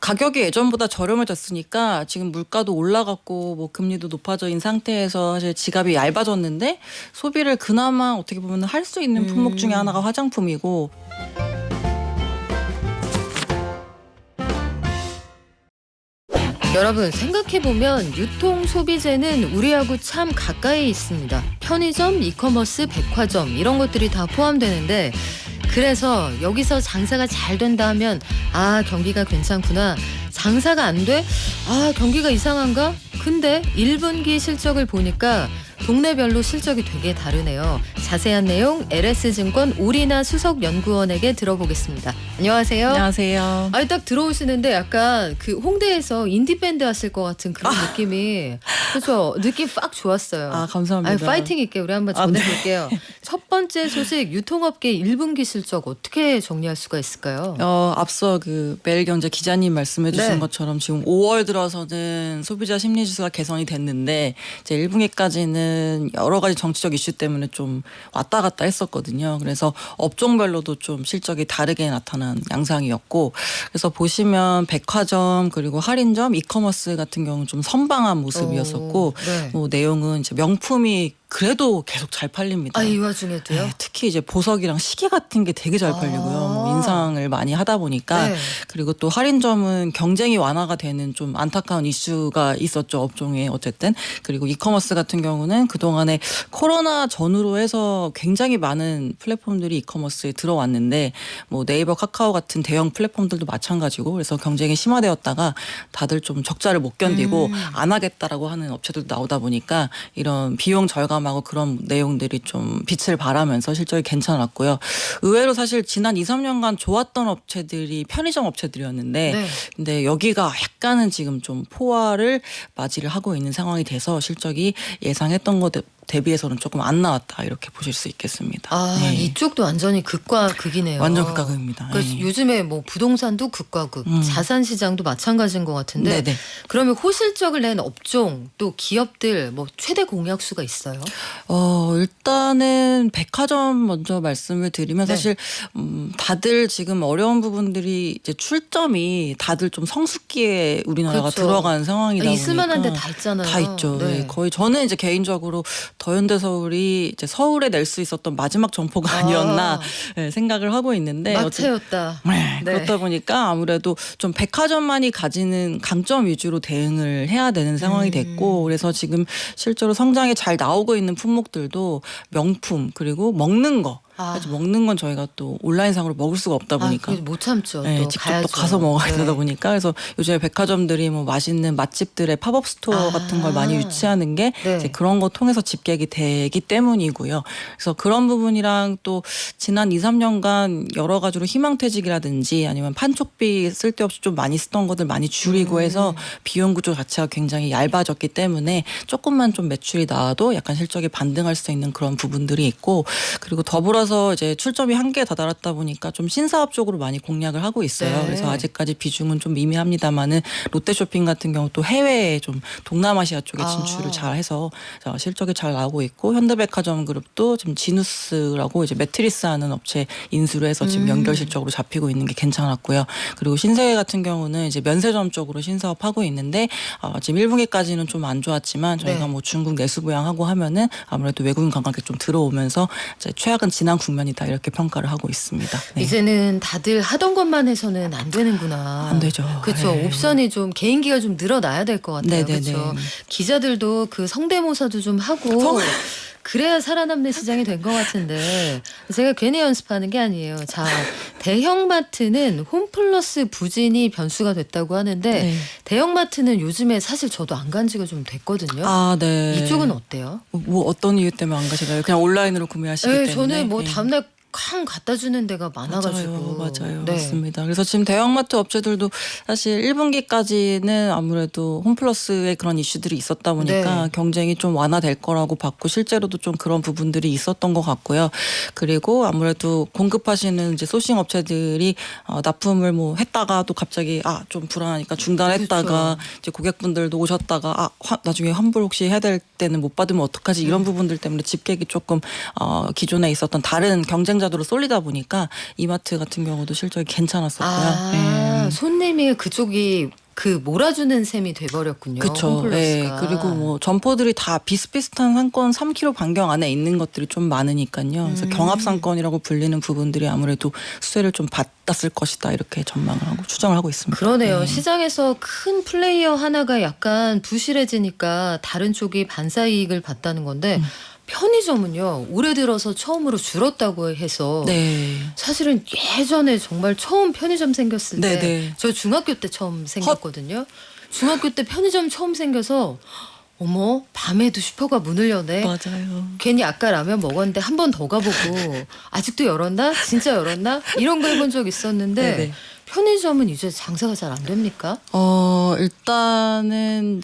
가격이 예전보다 저렴해졌으니까 지금 물가도 올라갔고 뭐 금리도 높아져인 상태에서 사실 지갑이 얇아졌는데 소비를 그나마 어떻게 보면 할 수 있는 품목 중에 하나가 화장품이고. 여러분 생각해보면 유통 소비재는 우리하고 참 가까이 있습니다. 편의점, 이커머스, 백화점 이런 것들이 다 포함되는데 그래서 여기서 장사가 잘 된다 하면 경기가 괜찮구나. 장사가 안 돼? 경기가 이상한가? 근데 1분기 실적을 보니까 동네별로 실적이 되게 다르네요. 자세한 내용 LS증권 오리나 수석연구원에게 들어보겠습니다. 안녕하세요. 안녕하세요. 딱 들어오시는데 약간 그 홍대에서 인디밴드 왔을 것 같은 그런 느낌이 그렇죠. 느낌 팍 좋았어요. 감사합니다. 파이팅 있게 우리 한번 전해볼게요. 네. 첫 번째 소식 유통업계 1분기 실적 어떻게 정리할 수가 있을까요? 앞서 그 매일경제 기자님 말씀해 주신 네. 것처럼 지금 5월 들어서는 소비자 심리지수가 개선이 됐는데 이제 1분기까지는 여러 가지 정치적 이슈 때문에 좀 왔다 갔다 했었거든요. 그래서 업종별로도 좀 실적이 다르게 나타난 양상이었고, 그래서 보시면 백화점 그리고 할인점, 이커머스 같은 경우는 좀 선방한 모습이었었고, 네. 뭐 내용은 이제 명품이 그래도 계속 잘 팔립니다. 이 와중에도요? 네, 특히 이제 보석이랑 시계 같은 게 되게 잘 팔리고요. 뭐 인상을 많이 하다 보니까. 네. 그리고 또 할인점은 경쟁이 완화가 되는 좀 안타까운 이슈가 있었죠, 업종에 어쨌든. 그리고 이커머스 같은 경우는 그동안에 코로나 전후로 해서 굉장히 많은 플랫폼들이 이커머스에 들어왔는데 뭐 네이버, 카카오 같은 대형 플랫폼들도 마찬가지고, 그래서 경쟁이 심화되었다가 다들 좀 적자를 못 견디고 안 하겠다라고 하는 업체들도 나오다 보니까 이런 비용 절감 하고 그런 내용들이 좀 빛을 발하면서 실적이 괜찮았고요. 의외로 사실 지난 2, 3년간 좋았던 업체들이 편의점 업체들이었는데 네. 근데 여기가 약간은 지금 좀 포화를 맞이를 하고 있는 상황이 돼서 실적이 예상했던 것 대비해서는 조금 안 나왔다 이렇게 보실 수 있겠습니다. 네. 이쪽도 완전히 극과 극이네요. 완전 극과 극입니다. 그래서 네. 요즘에 뭐 부동산도 극과 극, 자산 시장도 마찬가지인 것 같은데 네네. 그러면 호실적을 낸 업종 또 기업들 뭐 최대 공약수가 있어요? 일단은 백화점 먼저 말씀을 드리면 네. 사실 다들 지금 어려운 부분들이 이제 출점이 다들 좀 성숙기에 우리나라가 그렇죠. 들어간 상황이다 보니까 있을 만한 데 다 있잖아요. 다 있죠. 네. 네. 거의 저는 이제 개인적으로 더현대서울이 이제 서울에 낼 수 있었던 마지막 점포가 아니었나 네, 생각을 하고 있는데 막 채웠다. 네, 네. 그렇다 보니까 아무래도 좀 백화점만이 가지는 강점 위주로 대응을 해야 되는 상황이 됐고, 그래서 지금 실제로 성장이 잘 나오고 있는 품목들도 명품 그리고 먹는 거. 먹는 건 저희가 또 온라인상으로 먹을 수가 없다 보니까 못 참죠. 네, 또 직접 가야죠. 또 가서 먹어야 네. 되다 보니까 그래서 요즘에 백화점들이 뭐 맛있는 맛집들의 팝업 스토어 같은 걸 많이 유치하는 게 네. 이제 그런 거 통해서 집객이 되기 때문이고요. 그래서 그런 부분이랑 또 지난 2, 3년간 여러 가지로 희망퇴직이라든지 아니면 판촉비 쓸데없이 좀 많이 쓰던 것들 많이 줄이고 해서 비용 구조 자체가 굉장히 얇아졌기 때문에 조금만 좀 매출이 나와도 약간 실적이 반등할 수 있는 그런 부분들이 있고, 그리고 더불어서 이제 출점이 한계에 다다랐다 보니까 좀 신사업 쪽으로 많이 공략을 하고 있어요. 네. 그래서 아직까지 비중은 좀 미미합니다만은 롯데쇼핑 같은 경우 또 해외에 좀 동남아시아 쪽에 진출을 잘 해서 실적이 잘 나오고 있고, 현대백화점 그룹도 지금 지누스라고 이제 매트리스 하는 업체 인수를 해서 지금 연결 실적으로 잡히고 있는 게 괜찮았고요. 그리고 신세계 같은 경우는 이제 면세점 쪽으로 신사업 하고 있는데 지금 1분기까지는 좀 안 좋았지만 저희가 네. 뭐 중국 내수 부양하고 하면은 아무래도 외국인 관광객 좀 들어오면서 이제 최악은 지난 국면이다 이렇게 평가를 하고 있습니다. 네. 이제는 다들 하던 것만 해서는 안 되는구나. 안 되죠. 그렇죠. 네. 옵션이 좀 개인기가 좀 늘어나야 될 것 같아요. 네네네. 그렇죠. 기자들도 그 성대모사도 좀 하고 그래야 살아남는 시장이 된 것 같은데 제가 괜히 연습하는 게 아니에요. 자, 대형마트는 홈플러스 부진이 변수가 됐다고 하는데 네. 대형마트는 요즘에 사실 저도 안 간 지가 좀 됐거든요. 네. 이쪽은 어때요? 뭐 어떤 이유 때문에 안 가시나요? 그냥 온라인으로 구매하시기 때문에. 저는 뭐 네. 다음날 쾅 갖다 주는 데가 많아가지고. 맞아요. 네. 맞습니다. 그래서 지금 대형마트 업체들도 사실 1분기까지는 아무래도 홈플러스의 그런 이슈들이 있었다 보니까 네. 경쟁이 좀 완화될 거라고 봤고 실제로도 좀 그런 부분들이 있었던 것 같고요. 그리고 아무래도 공급하시는 이제 소싱 업체들이 납품을 뭐 했다가 또 갑자기 좀 불안하니까 중단했다가 그렇죠. 이제 고객분들도 오셨다가 나중에 환불 혹시 해야 될 때는 못 받으면 어떡하지 이런 부분들 때문에 집객이 조금 기존에 있었던 다른 경쟁자 경쟁자도로 쏠리다 보니까 이마트 같은 경우도 실적이 괜찮았었고요. 아, 손님이 그쪽이 그 몰아주는 셈이 돼버렸군요. 그렇죠. 홈플러스가. 그리고 뭐 점포들이 다 비슷비슷한 상권 3km 반경 안에 있는 것들이 좀 많으니까요. 그래서 경합 상권이라고 불리는 부분들이 아무래도 수혜를 좀 받았을 것이다 이렇게 전망을 하고 추정을 하고 있습니다. 그러네요. 시장에서 큰 플레이어 하나가 약간 부실해지니까 다른 쪽이 반사이익을 봤다는 건데 편의점은요. 올해 들어서 처음으로 줄었다고 해서 네. 사실은 예전에 정말 처음 편의점 생겼을 때 네네. 저 중학교 때 처음 생겼거든요. 중학교 때 편의점 처음 생겨서 어머 밤에도 슈퍼가 문을 여네. 맞아요. 괜히 아까 라면 먹었는데 한 번 더 가보고 아직도 열었나? 진짜 열었나? 이런 거 해본 적 있었는데 네네. 편의점은 이제 장사가 잘 안 됩니까? 일단은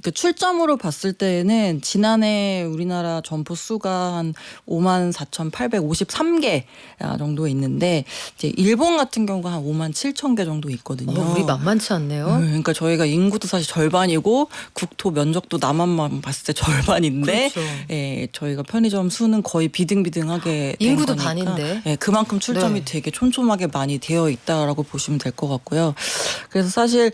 그 출점으로 봤을 때는 지난해 우리나라 점포 수가 한 54,853개 정도 있는데 이제 일본 같은 경우가 한 57,000개 정도 있거든요. 우리 만만치 않네요. 그러니까 저희가 인구도 사실 절반이고 국토 면적도 남한만 봤을 때 절반인데 그렇죠. 예, 저희가 편의점 수는 거의 비등비등하게 된 인구도 거니까 반인데. 예, 그만큼 출점이 네. 되게 촘촘하게 많이 되어 있다라고 보시면 될 것 같고요. 그래서 사실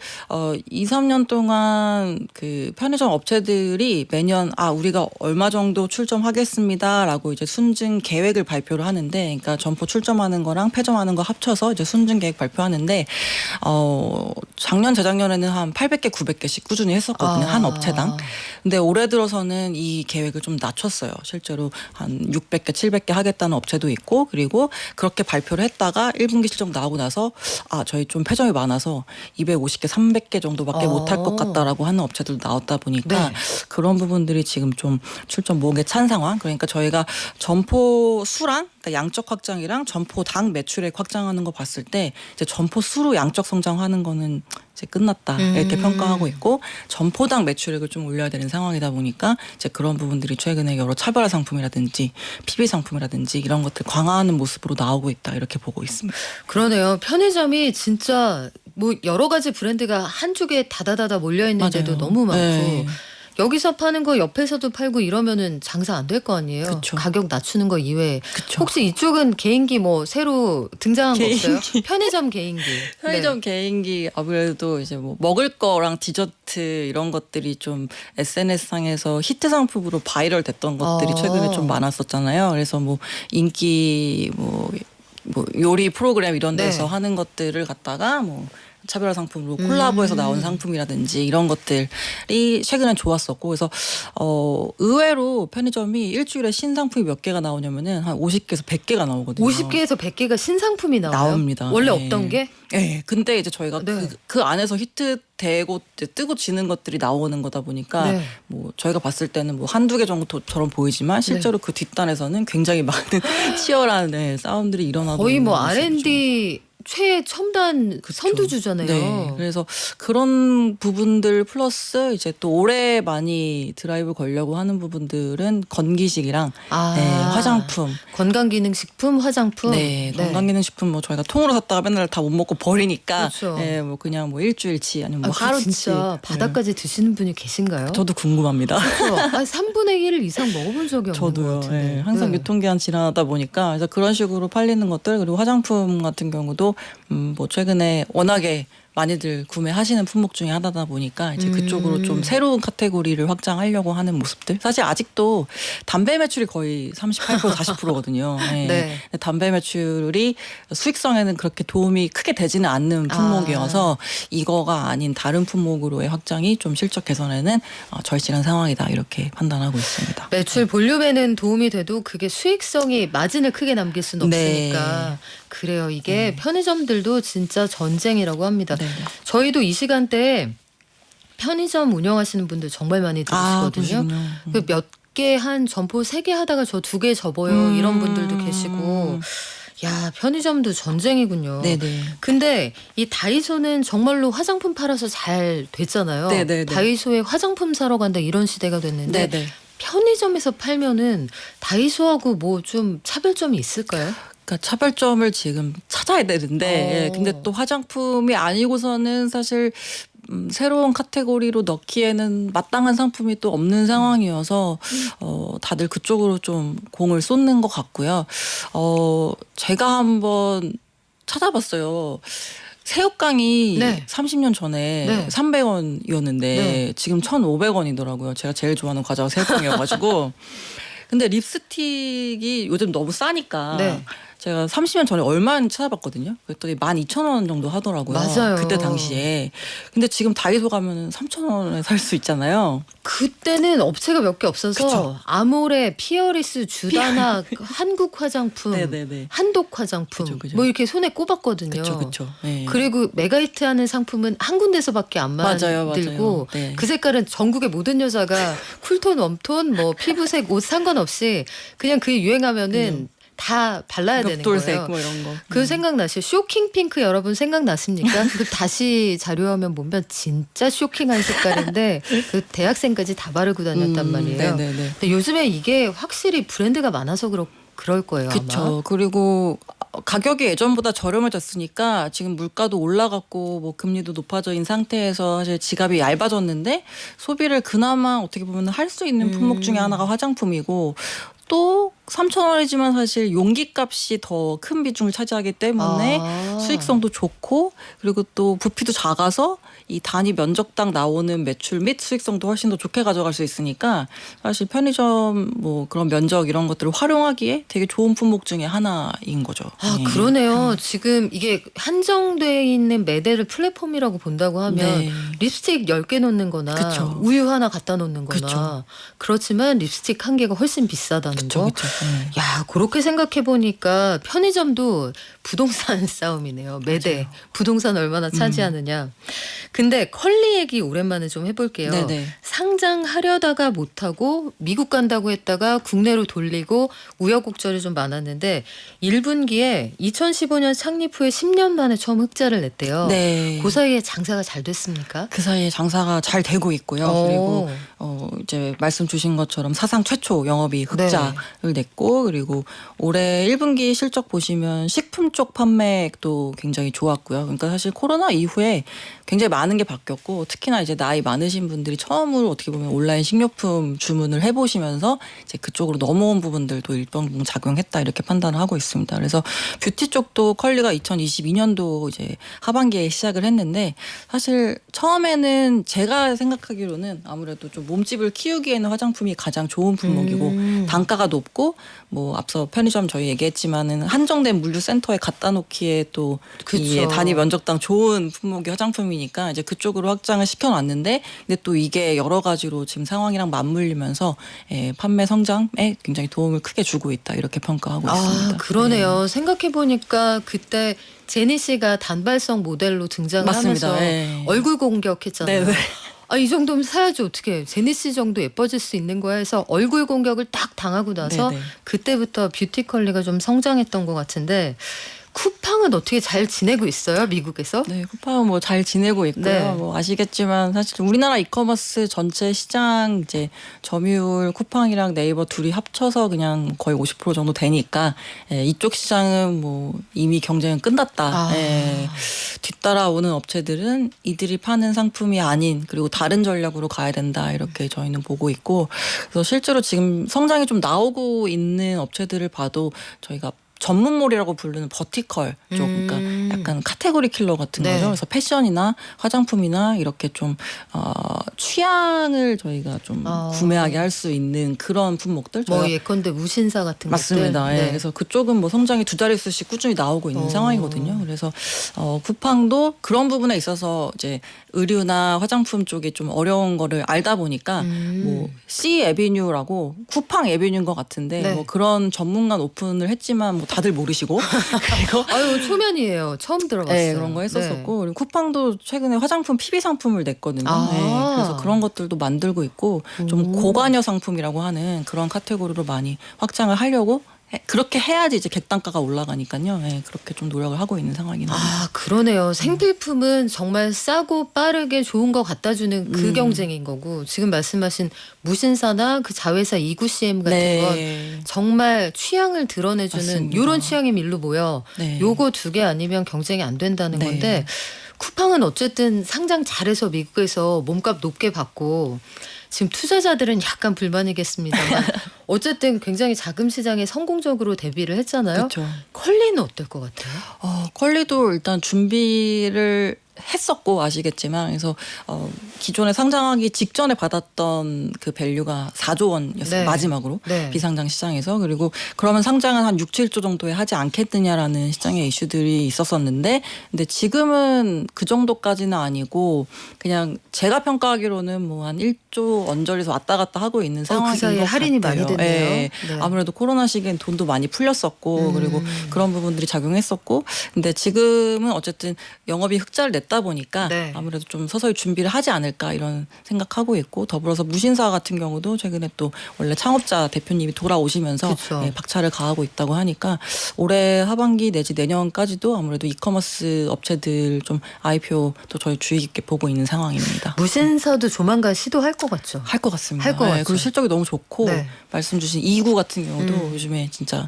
2, 3년 동안 그 편의점 업체들이 매년 우리가 얼마 정도 출점하겠습니다라고 이제 순증 계획을 발표를 하는데, 그러니까 점포 출점하는 거랑 폐점하는 거 합쳐서 이제 순증 계획 발표하는데 작년 재작년에는 한 800개, 900개씩 꾸준히 했었거든요. 한 업체당. 근데 올해 들어서는 이 계획을 좀 낮췄어요. 실제로 한 600개, 700개 하겠다는 업체도 있고, 그리고 그렇게 발표를 했다가 1분기 실적 나오고 나서 저희 좀 폐점이 많아서 250개, 300개 정도밖에 못할 것 같다라고 하는 업체들도 나왔다 보니까 네. 그런 부분들이 지금 좀 출점 목에 찬 상황. 그러니까 저희가 점포 수랑 그러니까 양적 확장이랑 점포당 매출액 확장하는 거 봤을 때 이제 점포 수로 양적 성장하는 거는 이제 끝났다 이렇게 평가하고 있고, 점포당 매출액을 좀 올려야 되는 상황이다 보니까 이제 그런 부분들이 최근에 여러 차별화 상품이라든지 PB 상품이라든지 이런 것들 강화하는 모습으로 나오고 있다 이렇게 보고 있습니다. 그러네요. 편의점이 진짜 뭐 여러 가지 브랜드가 한쪽에 다다다다 몰려 있는데도 맞아요. 너무 많고 네. 여기서 파는 거 옆에서도 팔고 이러면은 장사 안 될 거 아니에요. 그쵸. 가격 낮추는 거 이외에. 그쵸. 혹시 이쪽은 개인기 뭐 새로 등장한 거 없어요? 개인기. 편의점 개인기. 편의점 개인기 아무래도 이제 뭐 먹을 거랑 디저트 이런 것들이 좀 SNS상에서 히트 상품으로 바이럴 됐던 것들이 최근에 좀 많았었잖아요. 그래서 뭐 인기 뭐 요리 프로그램 이런 데서 네. 하는 것들을 갖다가 뭐 차별화 상품으로 콜라보해서 나온 상품이라든지 이런 것들이 최근엔 좋았었고, 그래서 의외로 편의점이 일주일에 신상품이 몇 개가 나오냐면은 한 50개에서 100개가 나오거든요. 50개에서 100개가 신상품이 나옵니다. 원래 네. 없던 게? 네, 근데 이제 저희가 네. 그 안에서 히트되고 이제 뜨고 지는 것들이 나오는 거다 보니까 네. 뭐 저희가 봤을 때는 뭐 한두 개 정도처럼 보이지만 실제로 그 뒷단에서는 굉장히 많은 치열한 싸움들이 일어나고 거의 있는 뭐 모습이죠. R&D 최첨단 그쵸. 선두주잖아요. 네. 그래서 그런 부분들 플러스 이제 또 올해 많이 드라이브 걸려고 하는 부분들은 건기식이랑 화장품. 건강기능식품, 화장품. 네, 건강기능식품 뭐 저희가 통으로 샀다가 맨날 다 못 먹고 버리니까 그렇죠. 뭐 그냥 뭐 일주일치 아니면 뭐 그 하루치. 진짜 바닥까지 드시는 분이 계신가요? 저도 궁금합니다. 3분의 1 이상 먹어본 적이 없는 저도요. 것 같은데. 항상 네. 유통기한 지나다 보니까 그래서 그런 식으로 팔리는 것들, 그리고 화장품 같은 경우도 뭐 최근에 워낙에 많이들 구매하시는 품목 중에 하나다 보니까 이제 그쪽으로 좀 새로운 카테고리를 확장하려고 하는 모습들. 사실 아직도 담배 매출이 거의 38% 40%거든요. 네. 담배 매출이 수익성에는 그렇게 도움이 크게 되지는 않는 품목이어서 이거가 아닌 다른 품목으로의 확장이 좀 실적 개선에는 절실한 상황이다 이렇게 판단하고 있습니다. 매출 볼륨에는 도움이 돼도 그게 수익성이 마진을 크게 남길 수는 없으니까. 네. 그래요. 이게 편의점들도 진짜 전쟁이라고 합니다. 네. 저희도 이 시간대에 편의점 운영하시는 분들 정말 많이 들으시거든요. 그 몇 개 한 점포 3개 하다가 저 2개 접어요. 이런 분들도 계시고. 야, 편의점도 전쟁이군요. 네네. 근데 이 다이소는 정말로 화장품 팔아서 잘 됐잖아요. 네네네. 다이소에 화장품 사러 간다 이런 시대가 됐는데 네네. 편의점에서 팔면은 다이소하고 뭐 좀 차별점이 있을까요? 그러니까 차별점을 지금 찾아야 되는데 근데 또 화장품이 아니고서는 사실 새로운 카테고리로 넣기에는 마땅한 상품이 또 없는 상황이어서 다들 그쪽으로 좀 공을 쏟는 것 같고요. 제가 한번 찾아봤어요. 새우깡이 네. 30년 전에 네. 300원이었는데 네. 지금 1,500원이더라고요. 제가 제일 좋아하는 과자가 새우깡이어가지고. 근데 립스틱이 요즘 너무 싸니까 네. 제가 30년 전에 얼마인지 찾아봤거든요. 그랬더니 12,000원 정도 하더라고요. 맞아요. 그때 당시에. 근데 지금 다이소 가면 3,000원에 살 수 있잖아요. 그때는 업체가 몇 개 없어서 그쵸. 아모레, 피어리스, 주다나, 한국 화장품, 네네네. 한독 화장품 그쵸. 뭐 이렇게 손에 꼽았거든요. 그렇죠. 네. 그리고 메가히트하는 상품은 한 군데서밖에 안 맞아요. 만들고 네. 그 색깔은 전국의 모든 여자가 쿨톤, 웜톤, 뭐 피부색, 옷 상관없이 그냥 그 유행하면은 다 발라야 되는 벽돌색 거예요. 뭐 이런 거. 그 생각나시죠? 쇼킹 핑크 여러분 생각나십니까? 그 다시 자료화면 보면 진짜 쇼킹한 색깔인데 그 대학생까지 다 바르고 다녔단 말이에요. 네네네. 근데 요즘에 이게 확실히 브랜드가 많아서 그럴 거예요. 아마. 그렇죠. 그리고 가격이 예전보다 저렴해졌으니까 지금 물가도 올라갔고 뭐 금리도 높아져 있는 상태에서 사실 지갑이 얇아졌는데 소비를 그나마 어떻게 보면 할 수 있는 품목 중에 하나가 화장품이고 또 3,000원이지만 사실 용기값이 더 큰 비중을 차지하기 때문에 수익성도 좋고 그리고 또 부피도 작아서 이 단위 면적당 나오는 매출 및 수익성도 훨씬 더 좋게 가져갈 수 있으니까 사실 편의점 뭐 그런 면적 이런 것들을 활용하기에 되게 좋은 품목 중에 하나인 거죠. 네. 그러네요. 지금 이게 한정돼 있는 매대를 플랫폼이라고 본다고 하면 네. 립스틱 10개 놓는 거나 그쵸. 우유 하나 갖다 놓는 거나 그쵸. 그렇지만 립스틱 한 개가 훨씬 비싸다는 거. 그렇죠. 네. 야, 그렇게 생각해 보니까 편의점도 부동산 싸움이네요. 매대. 맞아요. 부동산 얼마나 차지하느냐. 근데 컬리 얘기 오랜만에 좀 해볼게요. 네네. 상장하려다가 못하고 미국 간다고 했다가 국내로 돌리고 우여곡절이 좀 많았는데 1분기에 2015년 창립 후에 10년 만에 처음 흑자를 냈대요. 네. 그 사이에 장사가 잘 됐습니까? 그 사이에 장사가 잘 되고 있고요. 그리고 이제 말씀 주신 것처럼 사상 최초 영업이 흑자를 냈고 그리고 올해 1분기 실적 보시면 식품 쪽 판매도 굉장히 좋았고요. 그러니까 사실 코로나 이후에 굉장히 많은 게 바뀌었고 특히나 이제 나이 많으신 분들이 처음으로 어떻게 보면 온라인 식료품 주문을 해보시면서 이제 그쪽으로 넘어온 부분들도 일정 부분 작용했다 이렇게 판단을 하고 있습니다. 그래서 뷰티 쪽도 컬리가 2022년도 이제 하반기에 시작을 했는데 사실 처음에는 제가 생각하기로는 아무래도 좀 몸집을 키우기에는 화장품이 가장 좋은 품목이고 단가가 높고 뭐 앞서 편의점 저희 얘기했지만은 한정된 물류센터에 갖다 놓기에 또 이 단위 면적당 좋은 품목이 화장품이니까 이제 그쪽으로 확장을 시켜놨는데 근데 또 이게 여러 가지로 지금 상황이랑 맞물리면서 판매 성장에 굉장히 도움을 크게 주고 있다 이렇게 평가하고 있습니다. 그러네요. 생각해 보니까 그때 제니 씨가 단발성 모델로 등장을 맞습니다. 하면서 네. 얼굴 공격했잖아요. 네네. 이 정도면 사야지 어떻게 제니 씨 정도 예뻐질 수 있는 거야 해서 얼굴 공격을 딱 당하고 나서 네네. 그때부터 뷰티컬리가 좀 성장했던 것 같은데 쿠팡은 어떻게 잘 지내고 있어요? 미국에서? 네, 쿠팡은 뭐 잘 지내고 있고요. 네. 뭐 아시겠지만 사실 우리나라 이커머스 전체 시장 이제 점유율 쿠팡이랑 네이버 둘이 합쳐서 그냥 거의 50% 정도 되니까 이쪽 시장은 뭐 이미 경쟁은 끝났다. 뒤따라오는 업체들은 이들이 파는 상품이 아닌 그리고 다른 전략으로 가야 된다 이렇게 저희는 보고 있고 그래서 실제로 지금 성장이 좀 나오고 있는 업체들을 봐도 저희가 전문몰이라고 부르는 버티컬 쪽, 그러니까 약간 카테고리 킬러 같은 네. 거죠. 그래서 패션이나 화장품이나 이렇게 좀 취향을 저희가 좀 구매하게 할 수 있는 그런 품목들. 뭐 예컨대 무신사 같은 맞습니다. 것들. 예. 그래서 그쪽은 뭐 성장이 두 자릿수씩 꾸준히 나오고 있는 상황이거든요. 그래서 쿠팡도 그런 부분에 있어서 이제 의류나 화장품 쪽이 좀 어려운 거를 알다 보니까 뭐 C 에비뉴라고 쿠팡 에비뉴인 것 같은데 네. 뭐 그런 전문관 오픈을 했지만 뭐 다들 모르시고 그리고 아유 초면이에요. 처음 들어봤어요. 네, 그런 거 했었었고 그리고 쿠팡도 최근에 화장품 PB 상품을 냈거든요. 아. 네, 그래서 그런 것들도 만들고 있고 좀 고관여 상품이라고 하는 그런 카테고리로 많이 확장을 하려고 그렇게 해야지 이제 객단가가 올라가니까요. 예, 그렇게 좀 노력을 하고 있는 상황이네요. 아, 그러네요. 생필품은 정말 싸고 빠르게 좋은 거 갖다 주는 그 경쟁인 거고 지금 말씀하신 무신사나 그 자회사 이구CM 같은 건 정말 취향을 드러내주는 맞습니다. 요런 취향의 밀로 모여 네. 요거 두 개 아니면 경쟁이 안 된다는 네. 건데 쿠팡은 어쨌든 상장 잘해서 미국에서 몸값 높게 받고 지금 투자자들은 약간 불만이겠습니다만 어쨌든 굉장히 자금 시장에 성공적으로 데뷔를 했잖아요. 그렇죠. 퀄리는 어떨 것 같아요? 퀄리도 일단 준비를 했었고 아시겠지만 그래서 기존에 상장하기 직전에 받았던 그 밸류가 4조 원이었어요. 네. 마지막으로 네. 비상장 시장에서. 그리고 그러면 상장은 한 6, 7조 정도에 하지 않겠느냐라는 시장의 이슈들이 있었었는데 근데 지금은 그 정도까지는 아니고 그냥 제가 평가하기로는 뭐 한 1조 언저리에서 왔다 갔다 하고 있는 상황인 그 사이에 것 할인이 같아요. 많이 됐네요. 예. 네. 아무래도 코로나 시기엔 돈도 많이 풀렸었고 그리고 그런 부분들이 작용했었고 근데 지금은 어쨌든 영업이 흑자를 냈다 보니까 네. 아무래도 좀 서서히 준비를 하지 않을까 이런 생각하고 있고 더불어서 무신사 같은 경우도 최근에 또 원래 창업자 대표님이 돌아오시면서 그쵸. 예, 박차를 가하고 있다고 하니까 올해 하반기 내지 내년까지도 아무래도 이커머스 업체들 좀 IPO 또 저희 주의 깊게 보고 있는 상황입니다. 무신사도 조만간 시도할 것 같죠. 할 것 같습니다. 할것 같죠. 그리고 실적이 너무 좋고 네. 말씀 주신 2구 같은 경우도 요즘에 진짜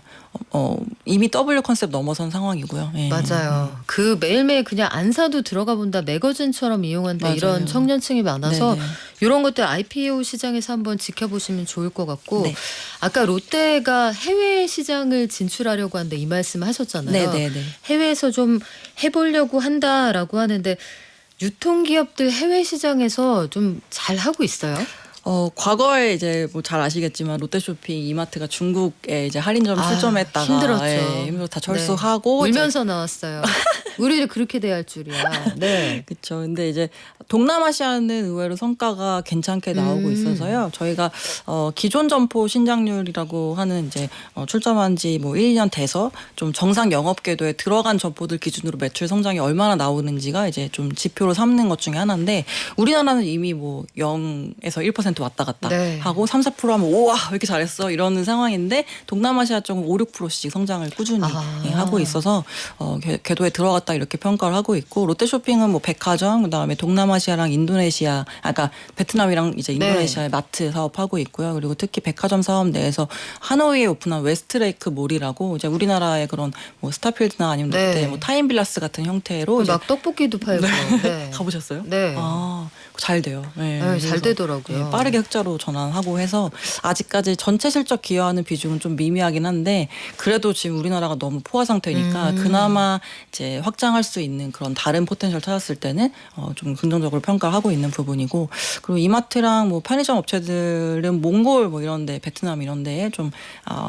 이미 W 컨셉 넘어선 상황이고요. 예. 맞아요. 그 매일매일 그냥 안 사도 들어가 본다 매거진처럼 이용한다 맞아요. 이런 청년층이 많아서 네네. 이런 것들 IPO 시장에서 한번 지켜보시면 좋을 것 같고 네. 아까 롯데가 해외 시장을 진출하려고 한다 이 말씀 하셨잖아요. 네네네. 해외에서 좀 해보려고 한다라고 하는데 유통기업들 해외 시장에서 좀 잘 하고 있어요? 과거에 이제 뭐 잘 아시겠지만 롯데쇼핑, 이마트가 중국에 이제 할인점 출점했다가 힘들었죠. 힘들어 다 철수하고 네. 울면서 나왔어요. 우리를 그렇게 대할 줄이야. 네. 그렇죠. 근데 이제 동남아시아는 의외로 성과가 괜찮게 나오고 있어서요. 저희가 기존 점포 신장률이라고 하는 이제 출점한 지 뭐 1년 돼서 좀 정상 영업 궤도에 들어간 점포들 기준으로 매출 성장이 얼마나 나오는지가 이제 좀 지표로 삼는 것 중에 하나인데 우리나라는 이미 뭐 0에서 1% 왔다 갔다 네. 하고 3, 4% 하면 우와 왜 이렇게 잘했어 이러는 상황인데 동남아시아 쪽은 5, 6%씩 성장을 꾸준히 하고 있어서 궤도에 들어갔다 이렇게 평가를 하고 있고 롯데쇼핑은 뭐 백화점 그다음에 동남아시아랑 인도네시아 그러니까 베트남이랑 이제 인도네시아의 마트 사업하고 있고요. 그리고 특히 백화점 사업 내에서 하노이에 오픈한 웨스트레이크 몰이라고 이제 우리나라의 그런 뭐 스타필드나 아니면 롯데 네. 뭐 타임빌라스 같은 형태로 이제 막 떡볶이도 팔고. 네. 가보셨어요? 네. 잘 돼요. 네, 네, 잘 그래서 되더라고요. 네, 빠르게 흑자로 전환하고 해서 아직까지 전체 실적 기여하는 비중은 좀 미미하긴 한데 그래도 지금 우리나라가 너무 포화 상태니까 그나마 이제 확장할 수 있는 그런 다른 포텐셜 찾았을 때는 좀 긍정적으로 평가하고 있는 부분이고 그리고 이마트랑 뭐 편의점 업체들은 몽골 뭐 이런데 베트남 이런데에 좀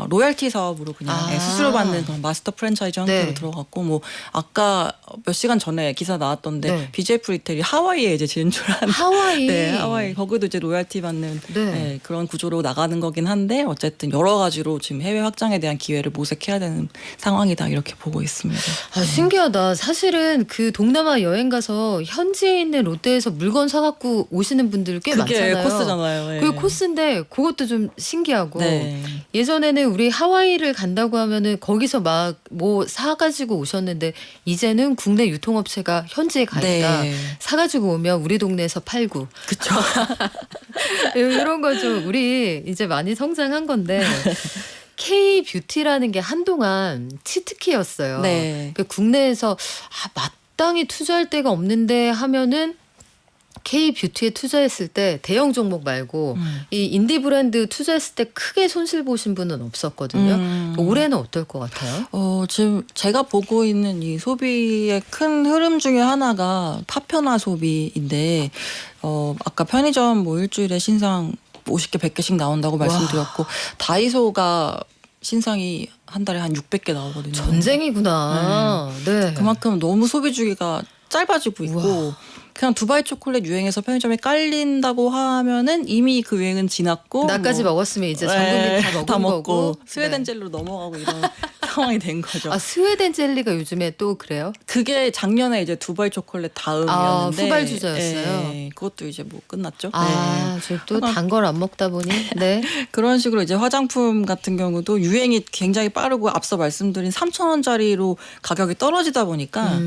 로열티 사업으로 그냥 수수료 받는 그런 마스터 프랜차이즈 형태로 네. 들어갔고 뭐 아까 몇 시간 전에 기사 나왔던데 네. BJF 리테일이 하와이에 이제 진출한 하와이. 네, 하와이 거기도 이제 로열티 받는 네. 네, 그런 구조로 나가는 거긴 한데 어쨌든 여러 가지로 지금 해외 확장에 대한 기회를 모색해야 되는 상황이다 이렇게 보고 있습니다. 신기하다. 사실은 그 동남아 여행 가서 현지에 있는 롯데에서 물건 사갖고 오시는 분들 꽤 그게 많잖아요. 코스잖아요. 네. 그게 코스인데 그것도 좀 신기하고 네. 예전에는 우리 하와이를 간다고 하면은 거기서 막 뭐 사가지고 오셨는데 이제는 국내 유통업체가 현지에 가 있다. 네. 사가지고 오면 우리 동네에서 팔고. 그렇죠. 이런 거 좀 우리 이제 많이 성장한 건데 K 뷰티라는 게 한동안 치트키였어요. 네. 그러니까 국내에서 마땅히 투자할 데가 없는데 하면은 K 뷰티에 투자했을 때 대형 종목 말고 이 인디 브랜드 투자했을 때 크게 손실 보신 분은 없었거든요. 올해는 어떨 것 같아요? 지금 제가 보고 있는 이 소비의 큰 흐름 중에 하나가 파편화 소비인데 아까 편의점 뭐 일주일에 신상 50개, 100개씩 나온다고 말씀드렸고 다이소가 신상이 한 달에 한 600개 나오거든요. 전쟁이구나. 네. 그만큼 너무 소비 주기가 짧아지고 있고 우와. 그냥 두바이 초콜릿 유행해서 편의점에 깔린다고 하면은 이미 그 유행은 지났고 나까지 뭐 먹었으면 이제 전 국민 다 먹은 다 먹고 거고 스웨덴 네. 젤로 넘어가고 이런 상황이 된 거죠. 아, 스웨덴 젤리가 요즘에 또 그래요? 그게 작년에 이제 두바이 초콜릿 다음이었는데 후발주자였어요. 예, 그것도 이제 뭐 끝났죠. 아, 저 또 단 걸 안 먹다 보니. 네. 그런 식으로 이제 화장품 같은 경우도 유행이 굉장히 빠르고 앞서 말씀드린 3,000원짜리로 가격이 떨어지다 보니까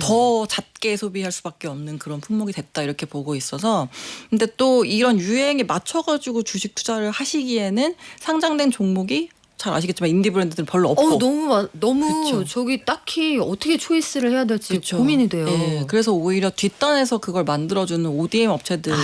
더 잦게 소비할 수밖에 없는 그런 품목이 됐다 이렇게 보고 있어서 근데 또 이런 유행에 맞춰가지고 주식 투자를 하시기에는 상장된 종목이 잘 아시겠지만 인디 브랜드들은 별로 없고 너무 그쵸. 저기 딱히 어떻게 초이스를 해야 될지 그쵸. 고민이 돼요. 예, 그래서 오히려 뒷단에서 그걸 만들어주는 ODM 업체들은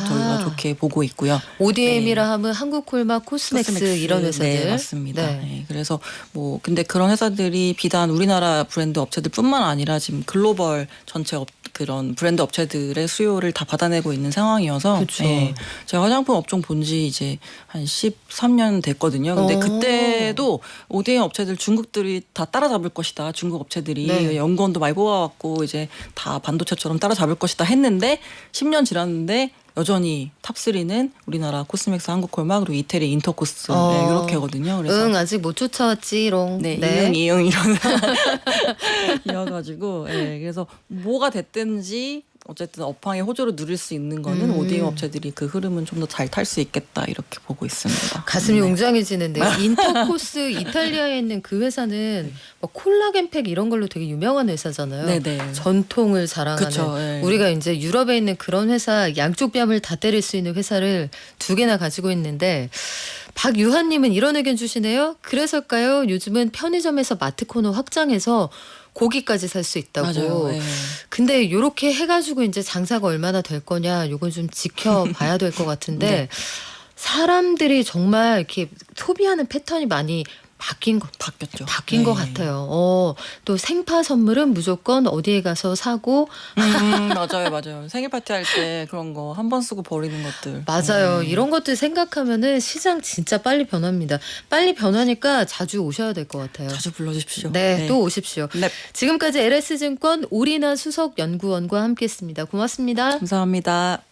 저희가 좋게 보고 있고요. ODM이라 하면 한국콜마, 코스맥스 이런 회사들. 네, 맞습니다. 네. 네, 그래서 뭐 근데 그런 회사들이 비단 우리나라 브랜드 업체들뿐만 아니라 지금 글로벌 전체 그런 브랜드 업체들의 수요를 다 받아내고 있는 상황이어서 그쵸. 예, 제가 화장품 업종 본지 이제 한 13년 됐거든요. 근데 그때도 ODM 업체들 중국들이 다 따라잡을 것이다. 중국 업체들이 네. 연구원도 많이 뽑아왔고 이제 다 반도체처럼 따라잡을 것이다 했는데 10년 지났는데 여전히 탑3는 우리나라 코스맥스, 한국콜마 그리고 이태리, 인터코스 네, 이렇게거든요. 그래서 응, 아직 못 쫓아왔지롱. 네, 이응 이런 이어가지고 그래서 뭐가 됐든지 어쨌든 업황의 호조를 누릴 수 있는 거는 ODM 업체들이 그 흐름은 좀 더 잘 탈 수 있겠다 이렇게 보고 있습니다. 가슴이 웅장해지는데요. 인터코스 이탈리아에 있는 그 회사는 뭐 콜라겐팩 이런 걸로 되게 유명한 회사잖아요. 네네. 전통을 자랑하는. 그쵸, 예. 우리가 이제 유럽에 있는 그런 회사 양쪽 뺨을 다 때릴 수 있는 회사를 2개나 가지고 있는데 박유한님은 이런 의견 주시네요. 그래서일까요? 요즘은 편의점에서 마트 코너 확장해서 고기까지 살 수 있다고. 맞아요. 예. 근데 이렇게 해가지고 이제 장사가 얼마나 될 거냐, 요건 좀 지켜봐야 될 것 같은데 네. 사람들이 정말 이렇게 소비하는 패턴이 많이 바뀐 바뀌었죠. 것 같아요. 또 생파 선물은 무조건 어디에 가서 사고. 맞아요. 생일 파티 할 때 그런 거 한 번 쓰고 버리는 것들. 맞아요. 이런 것들 생각하면은 시장 진짜 빨리 변합니다. 빨리 변하니까 자주 오셔야 될 것 같아요. 자주 불러주십시오. 네, 또 오십시오. 네. 지금까지 LS증권 오리나 수석 연구원과 함께했습니다. 고맙습니다. 감사합니다.